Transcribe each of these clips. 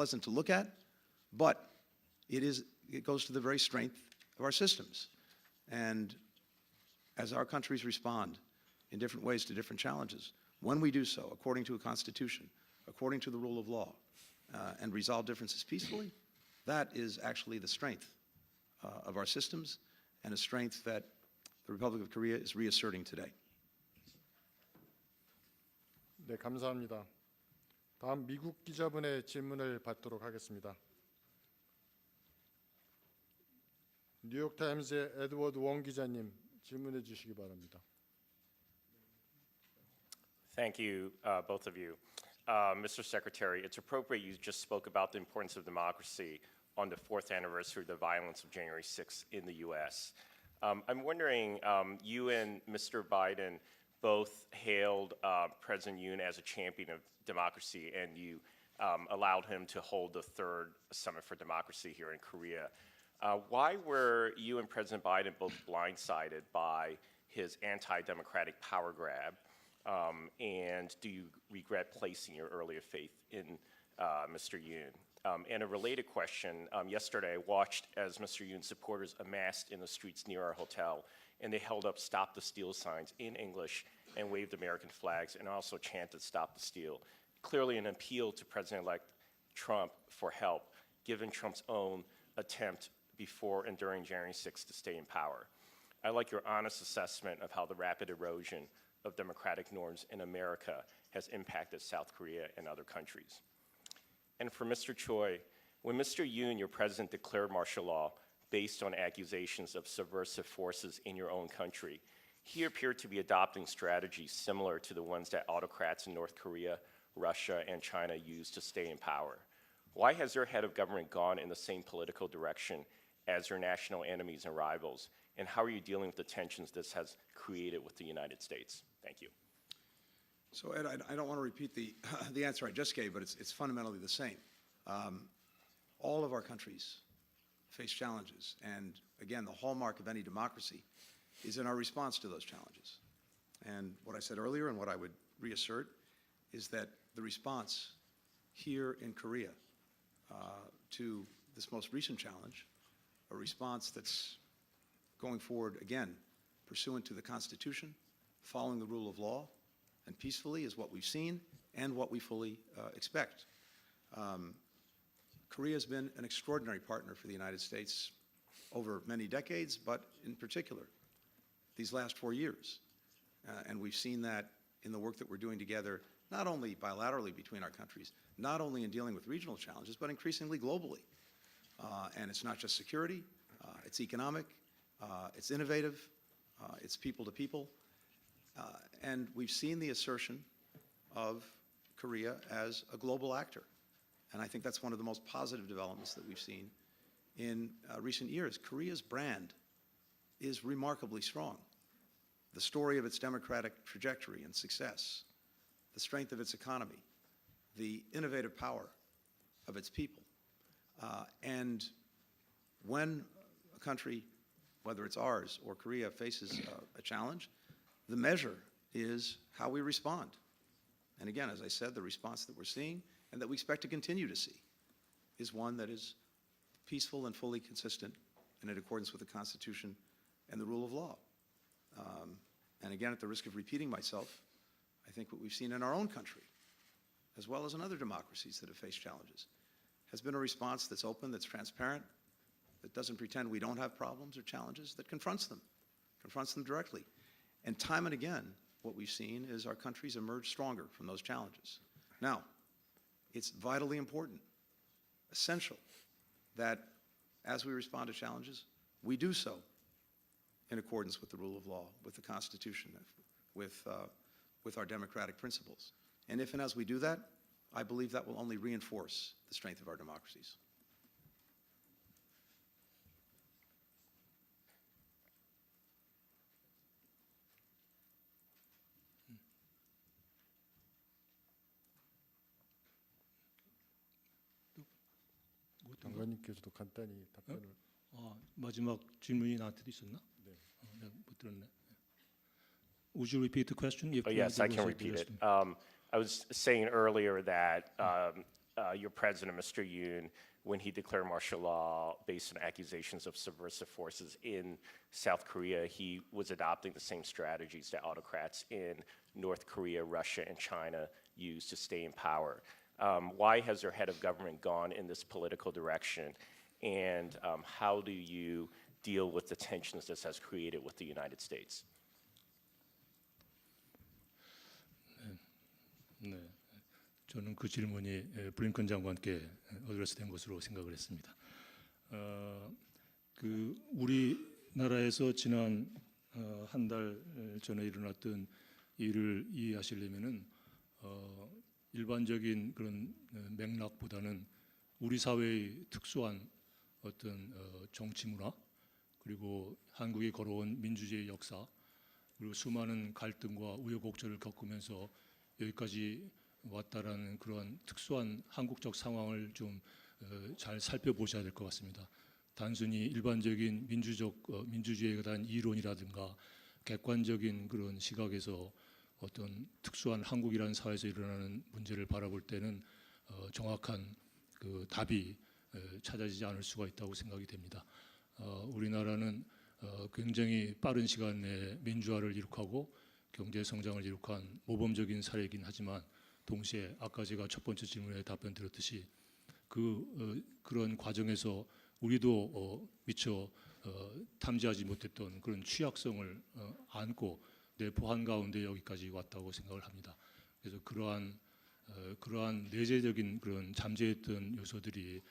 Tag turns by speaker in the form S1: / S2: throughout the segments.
S1: pleasant to look at, but it goes to the very strength of our systems. And as our countries respond in different ways to different challenges, when we do so according to a constitution, according to the rule of law, and resolve differences peacefully, that is actually the strength of our systems and a strength that the Republic of Korea is reasserting today.
S2: 네, 감사합니다. 다음 미국 기자분의 질문을 받도록 하겠습니다. 뉴욕타임스의 에드워드 원 기자님 질문해 주시기 바랍니다.
S3: Thank you, both of you. Mr. Secretary, it's appropriate you just spoke about the importance of democracy on the 4th anniversary of the violence of January 6th in the U.S. I'm wondering, you and Mr. Biden both hailed President Yoon as a champion of democracy, and you allowed him to hold the 3rd Summit for Democracy here in Korea. Why were you and President Biden both blindsided by his anti-democratic power grab? And do you regret placing your earlier faith in Mr. Yoon? And a related question, yesterday I watched as Mr. Yoon's supporters amassed in the streets near our hotel, and they held up "Stop the Steal" signs in English and waved American flags and also chanted "Stop the Steal." Clearly an appeal to President-elect Trump for help, given Trump's own attempt before and during January 6th to stay in power. I'd like your honest assessment of how the rapid erosion of democratic norms in America has impacted South Korea and other countries. And for Mr. Choi, when Mr. Yoon, your president, declared martial law based on accusations of subversive forces in your own country, he appeared to be adopting strategies similar to the ones that autocrats in North Korea, Russia, and China used to stay in power. Why has your head of government gone in the same political direction as your national enemies and rivals? And how are you dealing with the tensions this has created with the United States? Thank you.
S1: So, Ed, I don't want to repeat the answer I just gave, but it's fundamentally the same. All of our countries face challenges, and again, the hallmark of any democracy is in our response to those challenges. And what I said earlier and what I would reassert is that the response here in Korea to this most recent challenge, a response that's going forward, again, pursuant to the Constitution, following the rule of law, and peacefully is what we've seen and what we fully expect. Korea has been an extraordinary partner for the United States over many decades, but in particular, these last 4 years. And we've seen that in the work that we're doing together, not only bilaterally between our countries, not only in dealing with regional challenges, but increasingly globally. And it's not just security, it's economic, it's innovative, it's people to people. And we've seen the assertion of Korea as a global actor. And I think that's one of the most positive developments that we've seen in recent years. Korea's brand is remarkably strong. The story of its democratic trajectory and success, the strength of its economy, the innovative power of its people. And when a country, whether it's ours or Korea, faces a challenge, the measure is how we respond. And again, as I said, the response that we're seeing and that we expect to continue to see is one that is peaceful and fully consistent and in accordance with the Constitution and the rule of law. And again, at the risk of repeating myself, I think what we've seen in our own country, as well as in other democracies that have faced challenges, has been a response that's open, that's transparent, that doesn't pretend we don't have problems or challenges, that confronts them directly. And time and again, what we've seen is our countries emerge stronger from those challenges. Now, it's vitally important, essential, that as we respond to challenges, we do so in accordance with the rule of law, with the Constitution, with our democratic principles. And if and as we do that, I believe that will only reinforce the strength of our democracies.
S2: 장관님께서도 간단히 답변을.
S4: 마지막 질문이 나한테도 있었나?
S2: 네.
S4: 내가 못 들었네. Would you repeat the question?
S3: Yes, I can repeat it. I was saying earlier that your president, Mr. Yoon, when he declared martial law based on accusations of subversive forces in South Korea, he was adopting the same strategies that autocrats in North Korea, Russia, and China use to stay in power. Why has our head of government gone in this political direction? And how do you deal with the tensions this has created with the United States?
S4: 네, 저는 그 질문이 블링컨 장관께 어드레스된 것으로 생각을 했습니다. 그 우리나라에서 지난 한 달 전에 일어났던 일을 이해하시려면은 일반적인 그런 맥락보다는 우리 사회의 특수한 어떤 정치 문화 그리고 한국이 걸어온 민주주의 역사 그리고 수많은 갈등과 우여곡절을 겪으면서 여기까지 왔다라는 그런 특수한 한국적 상황을 좀 잘 살펴보셔야 될 것 같습니다. 단순히 일반적인 민주주의에 대한 이론이라든가 객관적인 그런 시각에서 어떤 특수한 한국이라는 사회에서 일어나는 문제를 바라볼 때는 정확한 그 답이 찾아지지 않을 수가 있다고 생각이 됩니다. 우리나라는 굉장히 빠른 시간 내에 민주화를 이룩하고 경제 성장을 이룩한 모범적인 사례이긴 하지만 동시에 아까 제가 첫 번째 질문에 답변 드렸듯이 그런 과정에서 우리도 미처 탐지하지 못했던 그런 취약성을 안고 내포한 가운데 여기까지 왔다고 생각을 합니다. 그래서 그러한 내재적인 그런 잠재했던 요소들이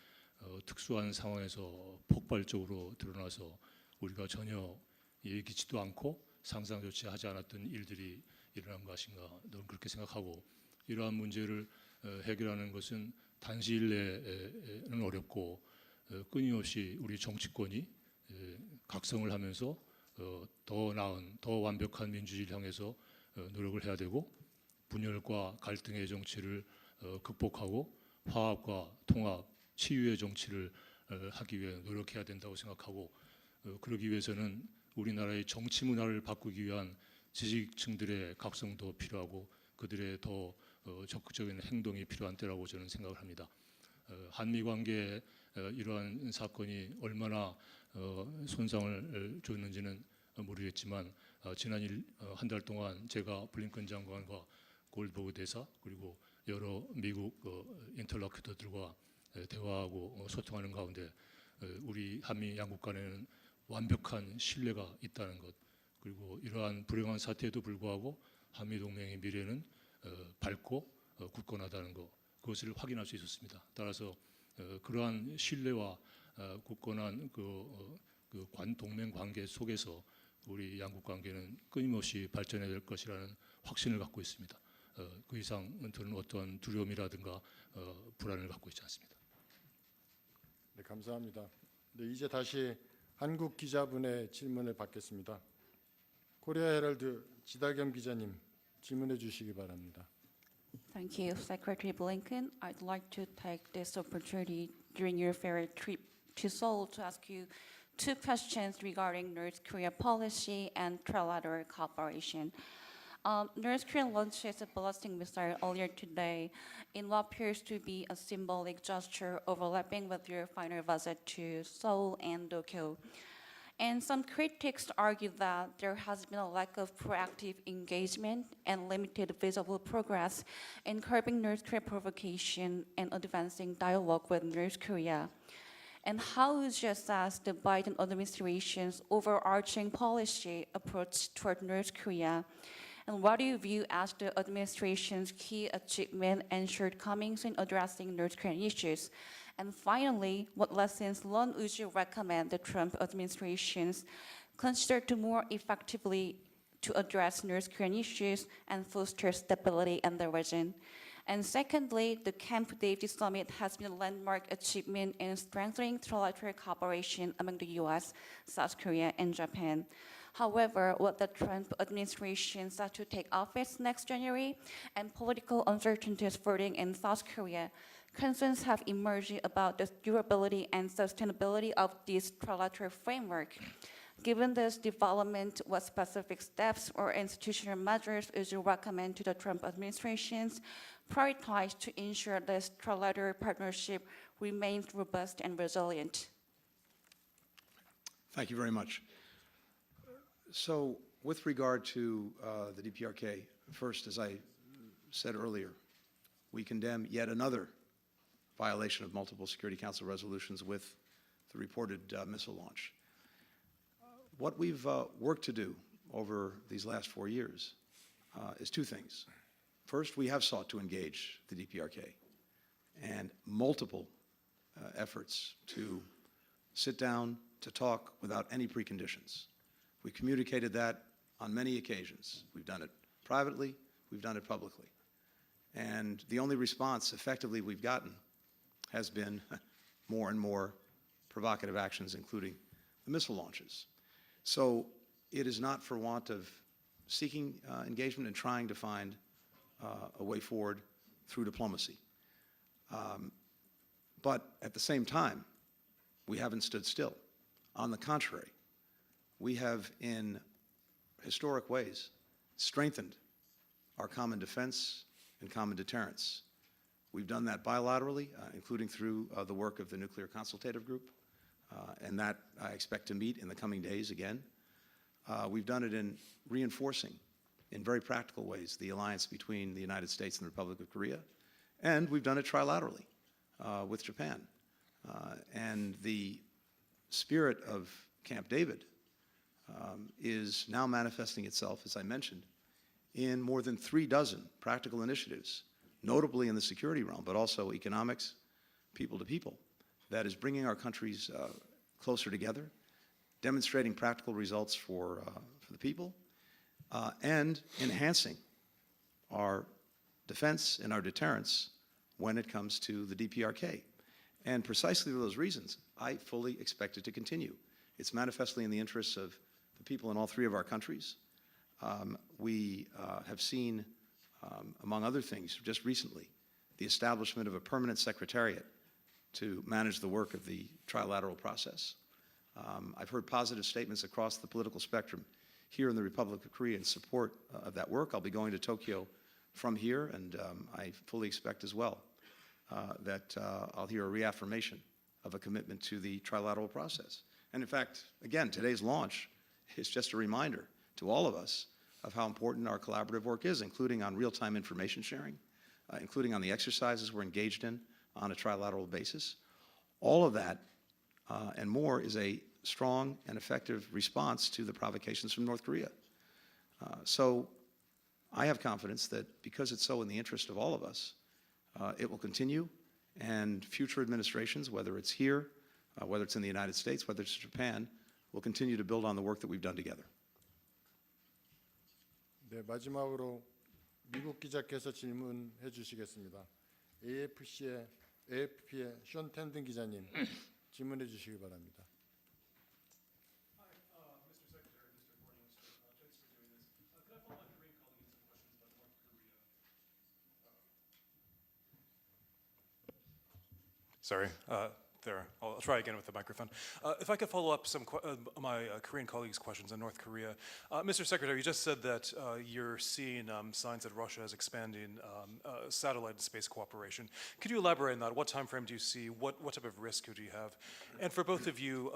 S4: 특수한 상황에서 폭발적으로 드러나서 우리가 전혀 예기치도 않고 상상조차 하지 않았던 일들이 일어난 것인가 저는 그렇게 생각하고 이러한 문제를 해결하는 것은 단시일 내에는 어렵고 끊임없이 우리 정치권이 각성을 하면서 더 나은, 더 완벽한 민주주의를 향해서 노력을 해야 되고 분열과 갈등의 정치를 극복하고 화합과 통합, 치유의 정치를 하기 위해 노력해야 된다고 생각하고 그러기 위해서는 우리나라의 정치 문화를 바꾸기 위한 지식층들의 각성도 필요하고 그들의 더 적극적인 행동이 필요한 때라고 저는 생각을 합니다. 한미 관계에 이러한 사건이 얼마나 손상을 줬는지는 모르겠지만 지난 한 달 동안 제가 블링컨 장관과 골드버그 대사 그리고 여러 미국 인터로큐터들과 대화하고 소통하는 가운데 우리 한미 양국 간에는 완벽한 신뢰가 있다는 것 그리고 이러한 불행한 사태에도 불구하고 한미 동맹의 미래는 밝고 굳건하다는 것 그것을 확인할 수 있었습니다. 따라서 그러한 신뢰와 굳건한 그 동맹 관계 속에서 우리 양국 관계는 끊임없이 발전해야 될 것이라는 확신을 갖고 있습니다. 그 이상 저는 어떠한 두려움이라든가 불안을 갖고 있지 않습니다.
S2: 네, 감사합니다. 네, 이제 다시 한국 기자분의 질문을 받겠습니다. 코리아 헤럴드 지다겸 기자님 질문해 주시기 바랍니다.
S5: Thank you, Secretary Blinken. I'd like to take this opportunity during your ferry trip to Seoul to ask you two questions regarding North Korea policy and trilateral cooperation. North Korea launched a ballistic missile earlier today in what appears to be a symbolic gesture overlapping with your final visit to Seoul and Tokyo. And some critics argue that there has been a lack of proactive engagement and limited visible progress in curbing North Korea provocation and advancing dialogue with North Korea. And how would you assess the Biden administration's overarching policy approach toward North Korea? And what do you view as the administration's key achievement and shortcomings in addressing North Korean issues? And finally, what lessons learned would you recommend the Trump administration's consider to more effectively to address North Korean issues and foster stability in the region? And secondly, the Camp David Summit has been a landmark achievement in strengthening trilateral cooperation among the U.S., South Korea, and Japan. However, with the Trump administration set to take office next January and political uncertainties furthering in South Korea, concerns have emerged about the durability and sustainability of this trilateral framework. Given this development, what specific steps or institutional measures would you recommend to the Trump administration prioritized to ensure this trilateral partnership remains robust and resilient?
S1: Thank you very much. So with regard to the DPRK, first, as I said earlier, we condemn yet another violation of multiple Security Council resolutions with the reported missile launch. What we've worked to do over these last 4 years is two things. First, we have sought to engage the DPRK and multiple efforts to sit down, to talk without any preconditions. We communicated that on many occasions. We've done it privately, we've done it publicly. And the only response effectively we've gotten has been more and more provocative actions, including the missile launches. So it is not for want of seeking engagement and trying to find a way forward through diplomacy. But at the same time, we haven't stood still. On the contrary, we have in historic ways strengthened our common defense and common deterrence. We've done that bilaterally, including through the work of the Nuclear Consultative Group, and that I expect to meet in the coming days again. We've done it in reinforcing, in very practical ways, the alliance between the United States and the Republic of Korea, and we've done it trilaterally with Japan. And the spirit of Camp David is now manifesting itself, as I mentioned, in more than 36 practical initiatives, notably in the security realm, but also economics, people to people, that is bringing our countries closer together, demonstrating practical results for the people, and enhancing our defense and our deterrence when it comes to the DPRK. And precisely for those reasons, I fully expect it to continue. It's manifestly in the interests of the people in all three of our countries. We have seen, among other things, just recently, the establishment of a permanent secretariat to manage the work of the trilateral process. I've heard positive statements across the political spectrum here in the Republic of Korea in support of that work. I'll be going to Tokyo from here, and I fully expect as well that I'll hear a reaffirmation of a commitment to the trilateral process. And in fact, again, today's launch is just a reminder to all of us of how important our collaborative work is, including on real-time information sharing, including on the exercises we're engaged in on a trilateral basis. All of that and more is a strong and effective response to the provocations from North Korea. So I have confidence that because it's so in the interest of all of us, it will continue, and future administrations, whether it's here, whether it's in the United States, whether it's Japan, will continue to build on the work that we've done together.
S2: 네, 마지막으로 미국 기자께서 질문해 주시겠습니다. AFP의 션 텐든 기자님 질문해 주시기 바랍니다.
S6: Sorry, there. I'll try again with the microphone. If I could follow up some my Korean colleagues' questions on North Korea. Mr. Secretary, you just said that you're seeing signs that Russia is expanding satellite and space cooperation. Could you elaborate on that? What time frame do you see? What type of risk do you have? And for both of you,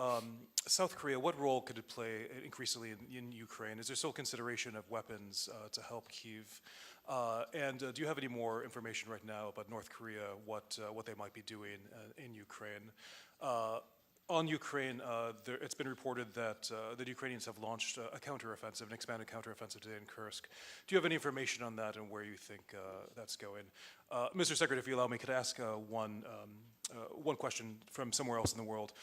S6: South Korea, what role could it play increasingly in Ukraine? Is there still consideration of weapons to help Kyiv? And do you have any more information right now about North Korea, what they might be doing in Ukraine? On Ukraine, it's been reported that the Ukrainians have launched a counteroffensive, an expanded counteroffensive today in Kursk. Do you have any information on that and where you think that's going? Mr. Secretary, if you allow me, could I ask one question from somewhere else in the world?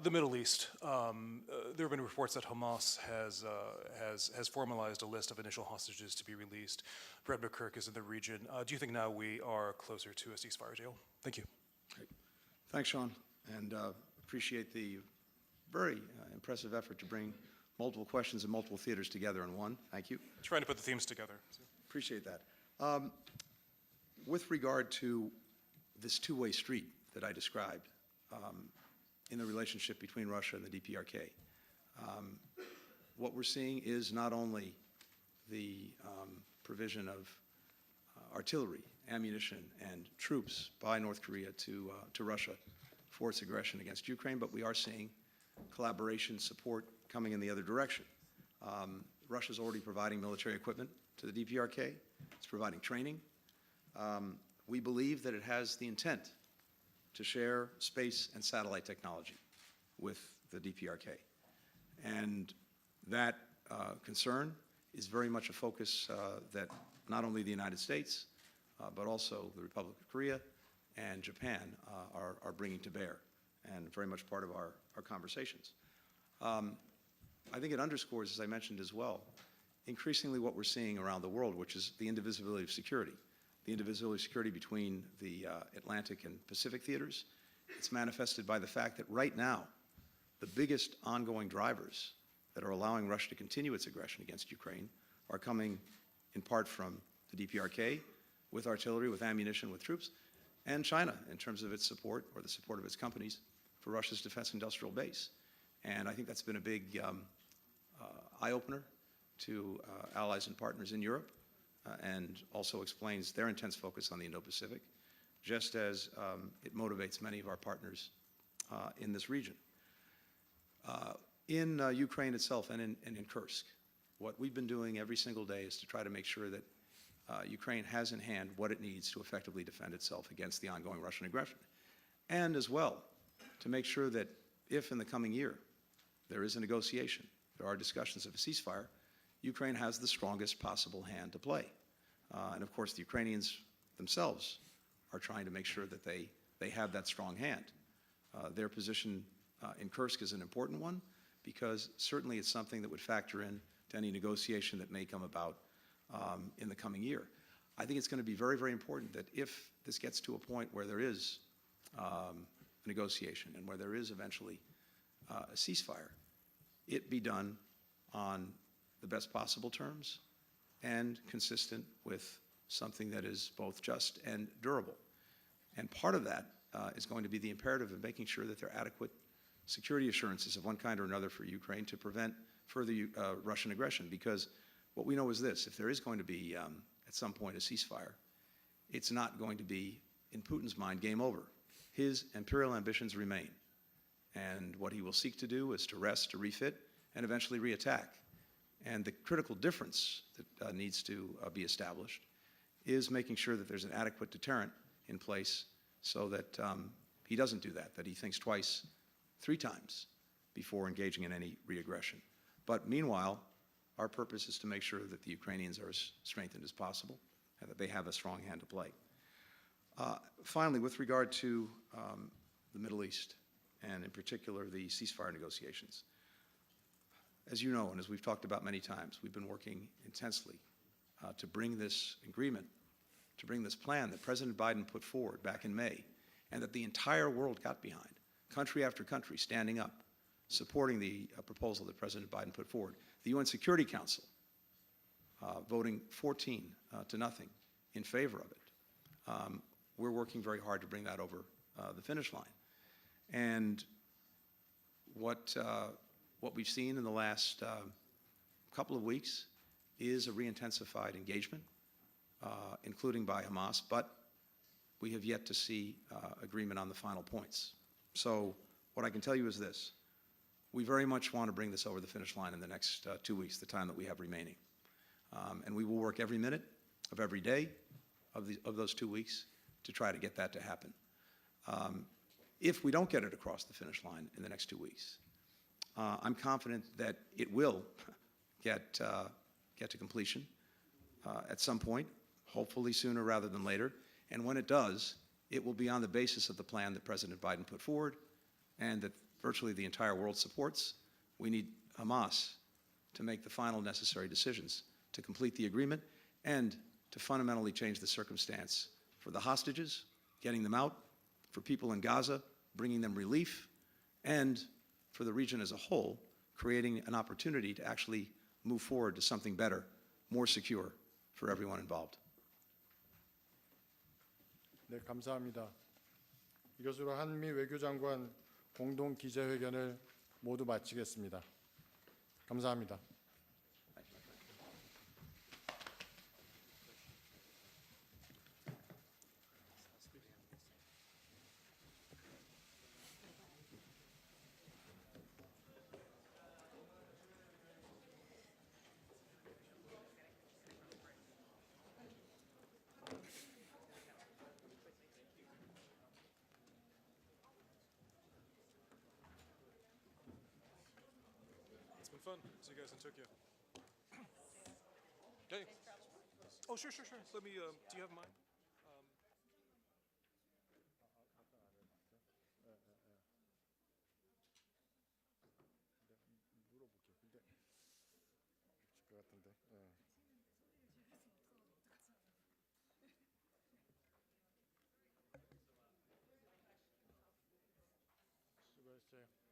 S6: The Middle East. There have been reports that Hamas has formalized a list of initial hostages to be released. Brett McKirk is in the region. Do you think now we are closer to a ceasefire deal? Thank you.
S1: Great. Thanks, Sean, and appreciate the very impressive effort to bring multiple questions and multiple theaters together in one. Thank you.
S6: Trying to put the themes together.
S1: Appreciate that. With regard to this two-way street that I described in the relationship between Russia and the DPRK, what we're seeing is not only the provision of artillery ammunition and troops by North Korea to Russia for its aggression against Ukraine, but we are seeing collaboration support coming in the other direction. Russia's already providing military equipment to the DPRK. It's providing training. We believe that it has the intent to share space and satellite technology with the DPRK. And that concern is very much a focus that not only the United States, but also the Republic of Korea and Japan are bringing to bear, and very much part of our conversations. I think it underscores, as I mentioned as well, increasingly what we're seeing around the world, which is the indivisibility of security. The indivisibility of security between the Atlantic and Pacific theaters. It's manifested by the fact that right now, the biggest ongoing drivers that are allowing Russia to continue its aggression against Ukraine are coming in part from the DPRK, with artillery, with ammunition, with troops, and China in terms of its support, or the support of its companies, for Russia's defense industrial base. And I think that's been a big eye-opener to allies and partners in Europe, and also explains their intense focus on the Indo-Pacific, just as it motivates many of our partners in this region. In Ukraine itself and in Kursk, what we've been doing every single day is to try to make sure that Ukraine has in hand what it needs to effectively defend itself against the ongoing Russian aggression. And as well, to make sure that if in the coming year there is a negotiation, there are discussions of a ceasefire, Ukraine has the strongest possible hand to play. And of course, the Ukrainians themselves are trying to make sure that they have that strong hand. Their position in Kursk is an important one, because certainly it's something that would factor in to any negotiation that may come about in the coming year. I think it's going to be very, very important that if this gets to a point where there is a negotiation and where there is eventually a ceasefire, it be done on the best possible terms and consistent with something that is both just and durable. And part of that is going to be the imperative of making sure that there are adequate security assurances of one kind or another for Ukraine to prevent further Russian aggression. Because what we know is this: if there is going to be at some point a ceasefire, it's not going to be, in Putin's mind, game over. His imperial ambitions remain. And what he will seek to do is to rest, to refit, and eventually reattack. And the critical difference that needs to be established is making sure that there's an adequate deterrent in place so that he doesn't do that he thinks twice, 3 times before engaging in any reaggression. But meanwhile, our purpose is to make sure that the Ukrainians are as strengthened as possible and that they have a strong hand to play. Finally, with regard to the Middle East, and in particular the ceasefire negotiations, as you know, and as we've talked about many times, we've been working intensely to bring this agreement, to bring this plan that President Biden put forward back in May, and that the entire world got behind, country after country standing up, supporting the proposal that President Biden put forward. The UN Security Council voting 14 to nothing in favor of it. We're working very hard to bring that over the finish line. And what we've seen in the last couple of weeks is a re-intensified engagement, including by Hamas, but we have yet to see agreement on the final points. So what I can tell you is this: we very much want to bring this over the finish line in the next 2 weeks, the time that we have remaining. And we will work every minute of every day of those 2 weeks to try to get that to happen. If we don't get it across the finish line in the next 2 weeks, I'm confident that it will get to completion at some point, hopefully sooner rather than later. And when it does, it will be on the basis of the plan that President Biden put forward and that virtually the entire world supports. We need Hamas to make the final necessary decisions to complete the agreement and to fundamentally change the circumstance for the hostages, getting them out, for people in Gaza, bringing them relief, and for the region as a whole, creating an opportunity to actually move forward to something better, more secure for everyone involved.
S2: 네, 감사합니다. 이것으로 한미 외교장관 공동 기자회견을 모두 마치겠습니다. 감사합니다.
S6: fun. See you guys in Tokyo. Okay. Oh, sure. Let me. Do you have mine?
S2: 물어볼게요. 근데 없을 것 같은데. 수고하셨어요.